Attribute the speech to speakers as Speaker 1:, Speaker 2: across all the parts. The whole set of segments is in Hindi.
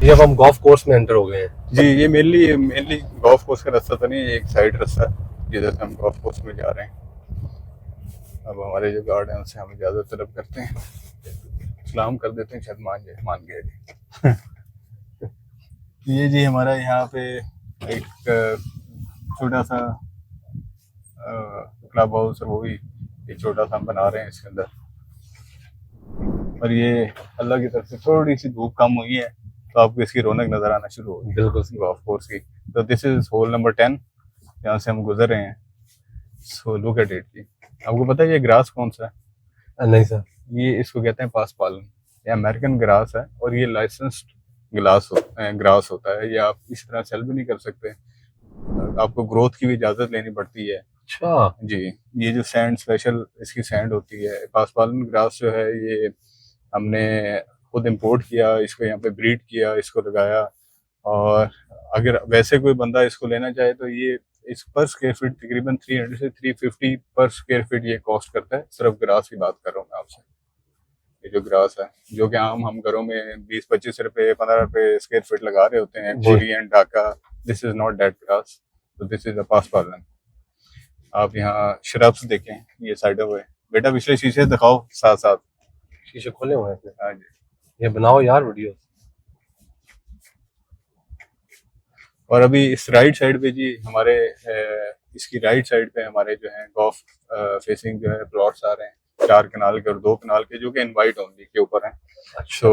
Speaker 1: ये अब हम गोल्फ कोर्स में एंटर हो गए हैं।
Speaker 2: जी, ये मेनली गोल्फ कोर्स का रास्ता तो नहीं, एक साइड रास्ता है जिधर से हम गोल्फ कोर्स में जा रहे हैं। अब हमारे जो गार्ड हैं उनसे हम इजाज़त तलब करते हैं, सलाम कर देते हैं, शायद मान गए जी। ये जी हमारा यहाँ पे एक छोटा सा क्लब हाउस है, वो भी एक छोटा सा हम बना रहे हैं इसके अंदर। और ये अल्लाह की तरफ से थोड़ी सी धूप कम हुई है तो आपको इसकी रौनक नजर आना शुरू होगी
Speaker 1: बिल्कुल
Speaker 2: गोल्फ कोर्स की। तो दिस इज होल नंबर 10, यहाँ से हम गुजर रहे हैं। सो लुक एट इट जी। आपको पता है ये ग्रास कौन सा है?
Speaker 1: नहीं सर।
Speaker 2: ये इसको कहते हैं पास पालन, ये अमेरिकन ग्रास है और ये लाइसेंस्ड ग्रास होता है। ये आप इस तरह सेल भी नहीं कर सकते, आपको ग्रोथ की भी इजाजत लेनी पड़ती है।
Speaker 1: अच्छा
Speaker 2: जी, ये जो सैंड स्पेशल इसकी सैंड होती है, पासपालन ग्रास जो है ये हमने खुद इंपोर्ट किया, इसको यहाँ पे ब्रीड किया, इसको लगाया। और अगर वैसे कोई बंदा इसको लेना चाहे तो ये इस पर स्क्वायर फीट तकरीबन 300 से 350 पर स्क्वायर फीट ये कॉस्ट करता है। सिर्फ ग्रास की बात कर रहा हूँ मैं आपसे। ये जो ग्रास है जो कि हम घरों में 20-25 रुपए 15 रुपए स्क्वायर फीट लगा रहे होते हैं, Korean Dhaka, this is not that grass, तो दिस इज अ पासपालन। आप यहाँ शराब्स देखें, ये साइड हुए बेटा, पिछले शीशे दिखाओ साथ साथ।
Speaker 1: शीशे खोले हुए हैं।
Speaker 2: हाँ जी,
Speaker 1: ये बनाओ यार वीडियो।
Speaker 2: और अभी इस राइट साइड पे जी हमारे इसकी राइट साइड पे हमारे जो है गोल्फ फेसिंग जो है प्लॉट्स आ रहे हैं, 4 कनाल के और 2 कनाल के, जो कि इनवाइट ओनली के ऊपर हैं।
Speaker 1: अच्छा।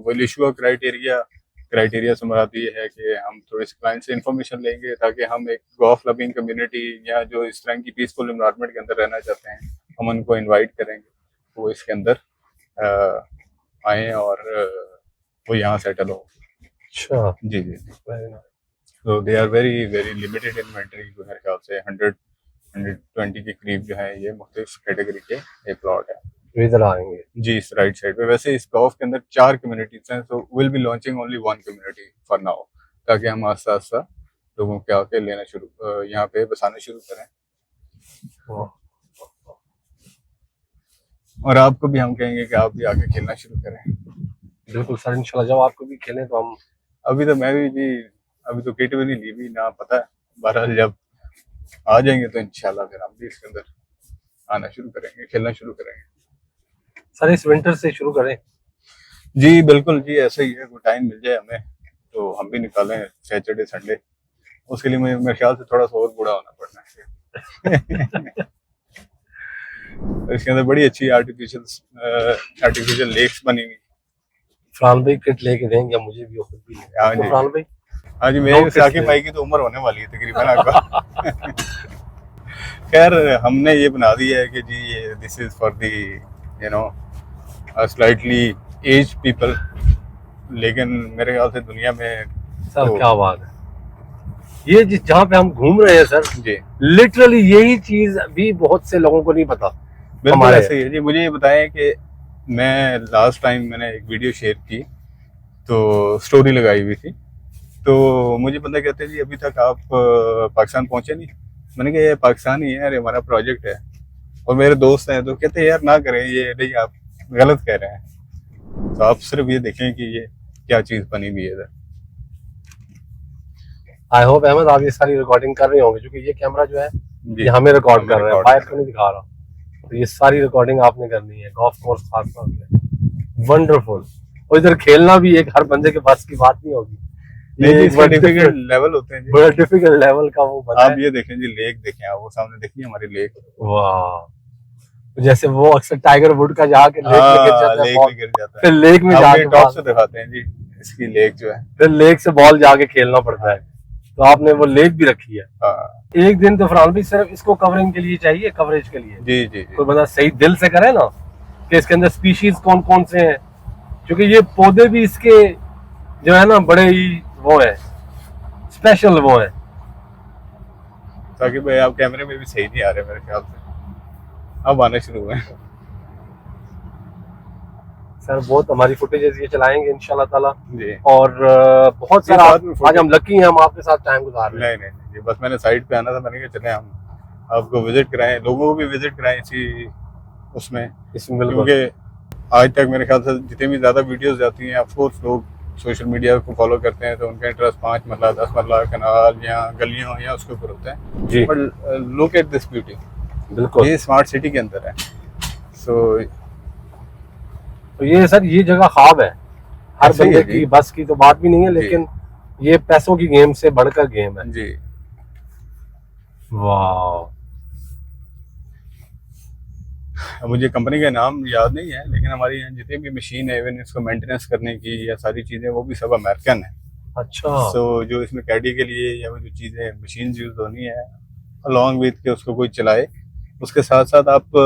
Speaker 2: विल इशू अ क्राइटेरिया से मुराद ये है कि हम थोड़े से क्लाइंट से इंफॉर्मेशन लेंगे ताकि हम एक गोल्फ लविंग कम्युनिटी या जो इस तरह की पीसफुल एनवायरनमेंट के अंदर रहना चाहते हैं, हम उनको इनवाइट करेंगे, वो इसके अंदर आए और वो यहाँ सेटल हो।
Speaker 1: अच्छा
Speaker 2: जी जी, तो they are very very limited inventory, मेरे ख्याल से 100-120 के करीब जो है ये मुख्तलिफ कैटेगरी के ये प्लॉट है।
Speaker 1: इधर आएंगे
Speaker 2: जी, इस राइट साइड पे। वैसे इस गोल्फ के अंदर 4 कम्युनिटीज हैं, so will be launching only 1 community for now, ताकि हम आस्ता आस्ता लोगों के आके लेना शुरू यहाँ पे बसाना शुरू करें। और आपको भी हम कहेंगे कि आप भी आके खेलना शुरू करें।
Speaker 1: बिल्कुल सर, इंशाल्लाह जब आपको भी खेलें तो हम।
Speaker 2: अभी तो मैं भी जी, अभी तो किट भी नहीं ली भी ना, पता है, बहरहाल जब आ जाएंगे तो इंशाल्लाह फिर हम भी इसके अंदर आना शुरू करेंगे, खेलना शुरू करेंगे।
Speaker 1: सर इस विंटर से शुरू करें?
Speaker 2: जी बिल्कुल जी, ऐसा ही है, कोई टाइम मिल जाए हमें तो हम भी निकालें सैटरडे संडे। उसके लिए मेरे ख्याल से थोड़ा सा और बूढ़ा होना पड़ना है। इसके अंदर बड़ी अच्छी आर्टिफिशियल लेक्स बनी हुई।
Speaker 1: फरहान भाई किट लेके देंगे मुझे भी, खुद भी।
Speaker 2: हाँ जी,
Speaker 1: फरहान भाई।
Speaker 2: हाँ जी, मेरे साकिब भाई की तो उम्र होने वाली है तकरीबन आपका। खैर हमने ये बना दिया है कि जी ये this is for the you know slightly age people, लेकिन मेरे ख्याल से दुनिया में
Speaker 1: सर
Speaker 2: तो,
Speaker 1: क्या बात है, ये जहाँ पे हम घूम रहे हैं सर,
Speaker 2: जी
Speaker 1: लिटरली यही चीज भी बहुत से लोगों को नहीं पता।
Speaker 2: बिल्कुल ऐसे ही है जी। मुझे ये बताएं कि मैं लास्ट टाइम मैंने एक वीडियो शेयर की तो स्टोरी लगाई हुई थी, तो मुझे बंदा कहते हैं जी अभी तक आप पाकिस्तान पहुंचे नहीं। मैंने कहा ये पाकिस्तान ही है, अरे हमारा प्रोजेक्ट है। और मेरे दोस्त हैं तो कहते हैं यार ना करें ये, नहीं आप गलत कह रहे हैं। तो आप सिर्फ ये देखें कि ये क्या चीज़ बनी हुई है इधर।
Speaker 1: आई होप अहमद आप ये सारी रिकॉर्डिंग कर रहे होंगे, क्योंकि ये कैमरा जो है ये हमें रिकॉर्ड कर रहा है, बाहर को नहीं दिखा रहा। तो ये सारी रिकॉर्डिंग आपने करनी है, गोल्फ कोर्स खास तौर पे वंडरफुल। और इधर खेलना भी एक हर बंदे के पास की बात नहीं होगी,
Speaker 2: डिफिकल्ट लेवल होते हैं जी,
Speaker 1: बड़ा डिफिकल्ट लेवल का वो बना
Speaker 2: आप
Speaker 1: है।
Speaker 2: ये देखें जी, लेक देखें आप, वो सामने देखिए हमारी लेक।
Speaker 1: वाह, जैसे वो अक्सर टाइगर वुड का जाके लेक में गिर जाता है,
Speaker 2: लेक में गिर जाता है,
Speaker 1: फिर लेक में जाके
Speaker 2: टॉप से दिखाते हैं जी इसकी लेक जो है,
Speaker 1: फिर लेक से बॉल जाके खेलना पड़ता है। तो आपने वो लेक भी रखी है। एक दिन तो फरहान भी सिर्फ इसको कवरिंग के लिए चाहिए, कवरेज के लिए।
Speaker 2: जी जी,
Speaker 1: कोई बंदा सही दिल से करे ना कि इसके अंदर स्पीशीज कौन कौन से हैं, क्योंकि ये पौधे भी इसके जो है ना बड़े ही वो है, स्पेशल वो है।
Speaker 2: ताकि भाई आप कैमरे में भी सही नहीं आ रहे मेरे ख्याल से, अब आने शुरू हुए।
Speaker 1: सर बहुत हमारी फुटेजेस ये चलाएंगे इंशाल्लाह ताला
Speaker 2: जी,
Speaker 1: और बहुत सारा आज हम लकी हैं, हम आपके साथ टाइम गुजार रहे हैं।
Speaker 2: नहीं, बस मैंने साइड पे आना था, मैंने कहा चले हम आपको विजिट कराएं, लोगों को भी विजिट कराएं इसी उसमें,
Speaker 1: इसमें
Speaker 2: क्योंकि आज तक मेरे ख्याल से जितने भी ज्यादा वीडियोस जाती हैं ऑफ कोर्स लोग सोशल मीडिया को फॉलो करते हैं तो उनका इंटरेस्ट 5 मरला 10 मरला कनाल या गलियां हो या उसके ऊपर होता है।
Speaker 1: जी
Speaker 2: but look at this beauty,
Speaker 1: बिल्कुल।
Speaker 2: ये स्मार्ट सिटी के अंदर है। सो
Speaker 1: तो ये सर ये जगह ख्वाब है हर
Speaker 2: ऐसे ही
Speaker 1: बंदे
Speaker 2: है जी।
Speaker 1: की, बस की तो बात भी नहीं है, लेकिन ये पैसों की गेम से बढ़कर गेम है।
Speaker 2: जी
Speaker 1: वाह।
Speaker 2: अब मुझे कंपनी का नाम याद नहीं है, लेकिन हमारी यहाँ जितनी भी मशीन है, इवन इसको मेंटेनेंस करने की या सारी चीज़ें, वो भी सब अमेरिकन है।
Speaker 1: अच्छा।
Speaker 2: सो जो इसमें कैडी के लिए या वो जो चीज़ें मशीन यूज होनी है अलॉन्ग विथ के उसको कोई चलाए, उसके साथ साथ आप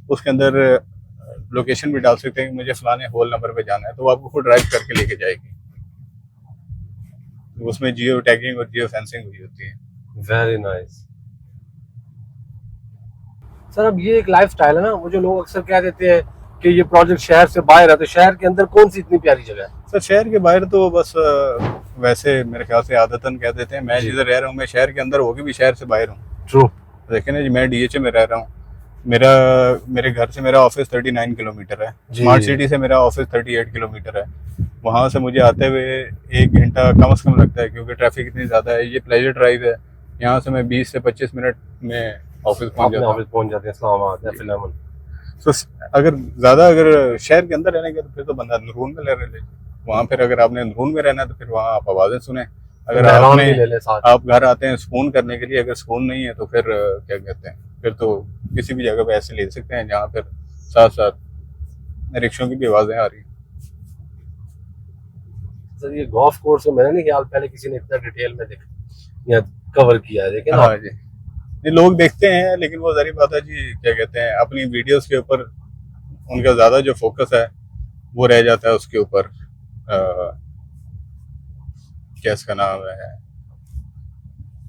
Speaker 2: उसके अंदर लोकेशन भी डाल सकते हैं कि मुझे फलाने होल नंबर पे जाना है, तो वो आपको खुद ड्राइव करके लेके जाएगी। तो उसमें जियो टैगिंग और जियो फेंसिंग हुई होती है।
Speaker 1: Very nice. सर अब ये एक लाइफस्टाइल है ना, मुझे लोग अक्सर कह देते हैं कि ये प्रोजेक्ट शहर से बाहर है, तो शहर के अंदर कौन सी इतनी प्यारी जगह है?
Speaker 2: सर शहर के बाहर तो बस वैसे मेरे ख्याल से आदतन कह देते हैं। मैं
Speaker 1: जी।
Speaker 2: जिधर रह रहा हूँ मैं शहर के अंदर होके भी शहर से बाहर हूँ।
Speaker 1: ट्रू।
Speaker 2: देखें ना जी, मैं डीएचए में रह रहा हूँ। मेरे घर से मेरा ऑफिस 39 किलोमीटर है।
Speaker 1: जी।
Speaker 2: स्मार्ट सिटी से मेरा ऑफिस 38 किलोमीटर है। वहाँ से मुझे आते हुए 1 घंटा कम से कम लगता है, क्योंकि ट्रैफिक इतनी ज़्यादा है। ये प्लेजर ड्राइव है, यहाँ से मैं 20 से 25 मिनट में ऑफिस पहुँच जाता हूँ।
Speaker 1: ऑफिस पहुंच जाते हैं इस्लामाबाद या फिलहाल।
Speaker 2: तो अगर शहर के अंदर रहने का तो फिर तो बंदा अंदरून में रह ले। वहाँ फिर अगर आपने अंदरून में रहना है तो फिर वहाँ आप आवाज़ें सुने। अगर
Speaker 1: मेहरान
Speaker 2: आपने
Speaker 1: भी ले ले साथ।
Speaker 2: आप घर आते हैं सुकून करने के लिए, अगर सुकून नहीं है तो फिर क्या कहते हैं, फिर तो किसी भी जगह पे ऐसे ले सकते हैं जहाँ फिर साथ साथ रिक्शों की भी आवाज़ें आ रही हैं।
Speaker 1: सर ये गोल्फ कोर्स है, मैंने नहीं ख्याल पहले किसी ने इतना डिटेल में देखा या कवर किया है, लेकिन
Speaker 2: हाँ जी, ये लोग देखते हैं, लेकिन वो ज़ाहिर बात है जी, क्या कहते हैं, अपनी वीडियोस के ऊपर उनका ज़्यादा जो फोकस है वो रह जाता है उसके ऊपर। क्या इसका नाम है,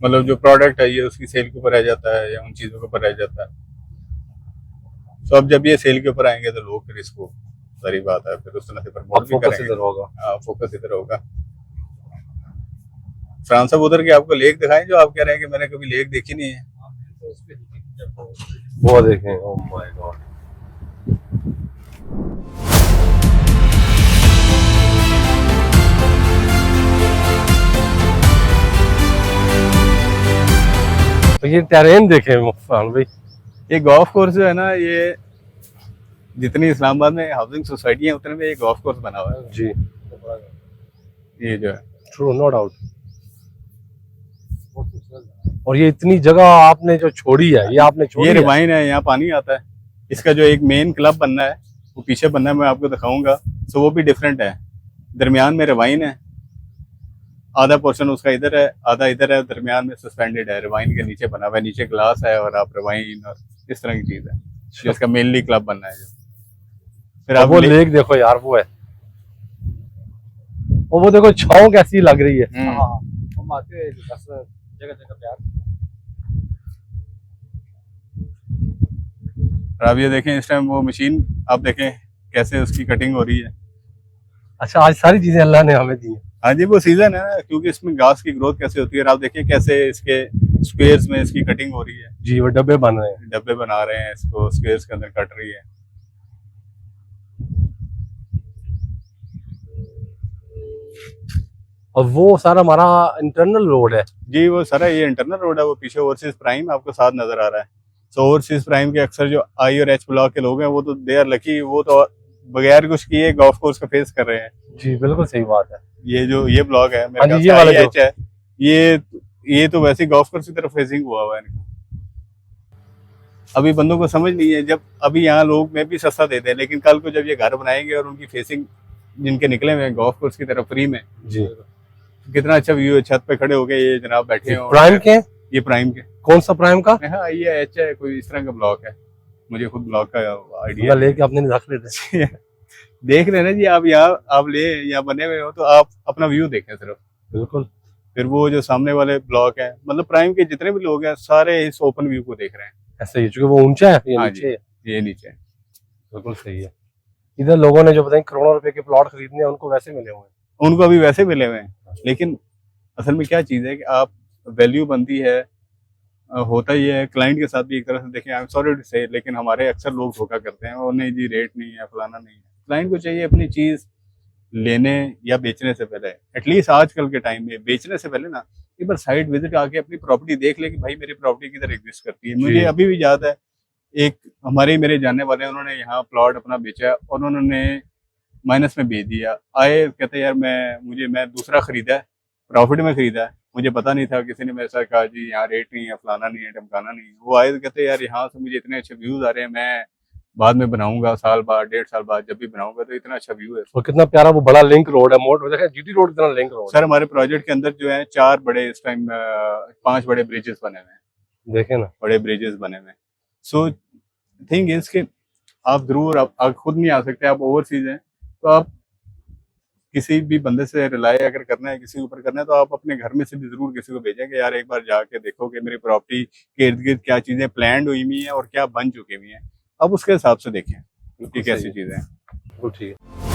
Speaker 2: मतलब जो प्रोडक्ट है ये उसकी सेल के ऊपर रह जाता है या उन चीज़ों के ऊपर रह जाता है। तो अब जब ये सेल के ऊपर आएंगे तो लोग फिर इसको, ज़ाहिर बात है, फिर उस तरह से प्रमोट भी
Speaker 1: फोकस
Speaker 2: करेंगे।
Speaker 1: इधर होगा।
Speaker 2: हाँ, फोकस इधर होगा। फ्रांस साहब उधर के आपको लेक दिखाएं जो आप कह रहे हैं कि मैंने कभी लेक देखी नहीं है।
Speaker 1: वो देखें, ओह माय गॉड। तो ये टेरेन देखें मुफ्तान भाई।
Speaker 2: ये गोल्फ कोर्स जो है ना, ये जितनी इस्लामाबाद में हाउसिंग सोसाइटी है उतने में ये गोल्फ कोर्स बना हुआ है
Speaker 1: जी
Speaker 2: ये जो है।
Speaker 1: True, no doubt. और ये इतनी जगह आपने जो छोड़ी है, ये आपने छोड़ी
Speaker 2: ये
Speaker 1: है।
Speaker 2: रिवाइन है, यहाँ पानी आता है। इसका जो एक मेन क्लब बनना है वो पीछे बनना है, मैं आपको दिखाऊंगा। सो वो भी डिफरेंट है। दरमियान में रिवाइन है, आधा पोर्शन उसका इधर है, आधा इधर है, दरमियान में सस्पेंडेड है, रिवाइन के नीचे बना हुआ है, नीचे ग्लास है और आप रिवाइन और इस तरह की चीज है जो इसका मेनली क्लब बनना है। जो फिर आप
Speaker 1: वो लेक देखो यार, वो है, और वो देखो छाँव कैसी लग रही है। जगह जगह पे
Speaker 2: और आप ये देखें इस टाइम वो मशीन आप देखें कैसे उसकी कटिंग हो रही है।
Speaker 1: अच्छा, आज सारी चीजें अल्लाह ने हमें दी हैं।
Speaker 2: हाँ जी, वो सीजन है ना, क्योंकि इसमें घास की ग्रोथ कैसे होती है। और आप देखिए कैसे इसके स्क्वेयर्स में इसकी कटिंग हो रही है।
Speaker 1: जी, वो डब्बे बन रहे हैं।
Speaker 2: डब्बे बना रहे हैं, इसको स्क्वेयर्स के अंदर कट रही है।
Speaker 1: और वो सारा हमारा इंटरनल रोड है।
Speaker 2: जी, वो सारा ये इंटरनल रोड है। वो पीछे ओवरसीज प्राइम आपको साथ नजर आ रहा है। सो ओवरसीज प्राइम के अक्सर जो आई और एच ब्लॉक के लोग हैं वो तो दे आर लकी, वो तो बगैर कुछ किए गोल्फ कोर्स का फेस कर रहे हैं।
Speaker 1: जी बिल्कुल सही बात है।
Speaker 2: ये ब्लॉक है मेरे ख्याल
Speaker 1: ये
Speaker 2: से
Speaker 1: वाला
Speaker 2: IH है। ये तो वैसे गोल्फ कोर्स की तरफ फेसिंग हुआ हुआ है इनका। अभी बंदों को समझ नहीं है, जब अभी यहाँ लोग में भी सस्ता देते हैं, लेकिन कल को जब ये घर बनाएंगे और उनकी फेसिंग जिनके निकले हुए हैं गोल्फ कोर्स की तरफ फ्री में,
Speaker 1: जी
Speaker 2: कितना अच्छा व्यू है। छत पे खड़े हो गए ये जनाब बैठे हो।
Speaker 1: प्राइम के,
Speaker 2: ये प्राइम के,
Speaker 1: कौन सा प्राइम का?
Speaker 2: हाँ ये एच है, कोई इस तरह का ब्लॉक है। मुझे खुद ब्लॉक का आइडिया
Speaker 1: लेके आपने रख लेते।
Speaker 2: देख रहे हैं ना जी आप, यहाँ आप यहाँ बने हुए हो तो आप अपना व्यू देखें सिर्फ।
Speaker 1: बिल्कुल।
Speaker 2: फिर वो जो सामने वाले ब्लॉक है, मतलब प्राइम के जितने भी लोग हैं सारे इस ओपन व्यू को देख रहे हैं।
Speaker 1: ऐसे ही, चूंकि वो ऊंचा है, ये
Speaker 2: हाँ
Speaker 1: नीचे है।
Speaker 2: ये नीचे है।
Speaker 1: बिल्कुल सही है। इधर लोगों ने जो बताएं करोड़ों रुपए के प्लॉट खरीदने हैं, उनको वैसे मिले हुए हैं।
Speaker 2: उनको अभी वैसे मिले हुए हैं, लेकिन असल में क्या चीज़ है कि आप वैल्यू बनती है, होता ही है क्लाइंट के साथ भी। एक तरह से देखें, आई एम सॉरी टू से, लेकिन हमारे अक्सर लोग धोखा करते हैं, और नहीं जी रेट नहीं है, फलाना नहीं है। क्लाइंट को चाहिए अपनी चीज़ लेने या बेचने से पहले, एटलीस्ट आजकल के टाइम में बेचने से पहले ना एक बार साइट विजिट आके अपनी प्रॉपर्टी देख ले कि भाई मेरी प्रॉपर्टी किधर एग्जिस्ट करती है। मुझे अभी भी याद है, एक हमारे मेरे जानने वाले हैं, उन्होंने यहाँ प्लॉट अपना बेचा और उन्होंने माइनस में बेच दिया। आए कहते यार मैं दूसरा खरीदा है, प्रॉफिट में खरीदा है, मुझे पता नहीं था, किसी ने मेरे साथ कहा जी यहाँ रेट नहीं है, फलाना नहीं है, ढमकाना नहीं है। वो आए तो कहते यार यहाँ से मुझे इतने अच्छे व्यूज आ रहे हैं, मैं बाद में बनाऊंगा, साल बाद 1.5 साल बाद जब भी बनाऊंगा तो इतना अच्छा व्यू है।
Speaker 1: और कितना प्यारा वो बड़ा लिंक रोड है, मोड देखा जीटी रोड कितना लिंक रोड
Speaker 2: सर हमारे प्रोजेक्ट के अंदर जो है 4 बड़े इस टाइम 5 बड़े ब्रिजेस बने हुए हैं,
Speaker 1: देखे ना,
Speaker 2: बड़े ब्रिजेस बने हुए हैं। सो थिंग इज के आप जरूर आप खुद नहीं आ सकते, आप ओवरसीज हैं, तो आप किसी भी बंदे से रिलाय अगर करना है, किसी के ऊपर करना है, तो आप अपने घर में से भी जरूर किसी को भेजें कि यार एक बार जाके देखो कि मेरी प्रॉपर्टी के इर्द गिर्द क्या चीजें प्लान्ड हुई हुई हैं और क्या बन चुकी हुई हैं। अब उसके हिसाब से देखें कि कैसी चीजें हैं।
Speaker 1: बिल्कुल ठीक है।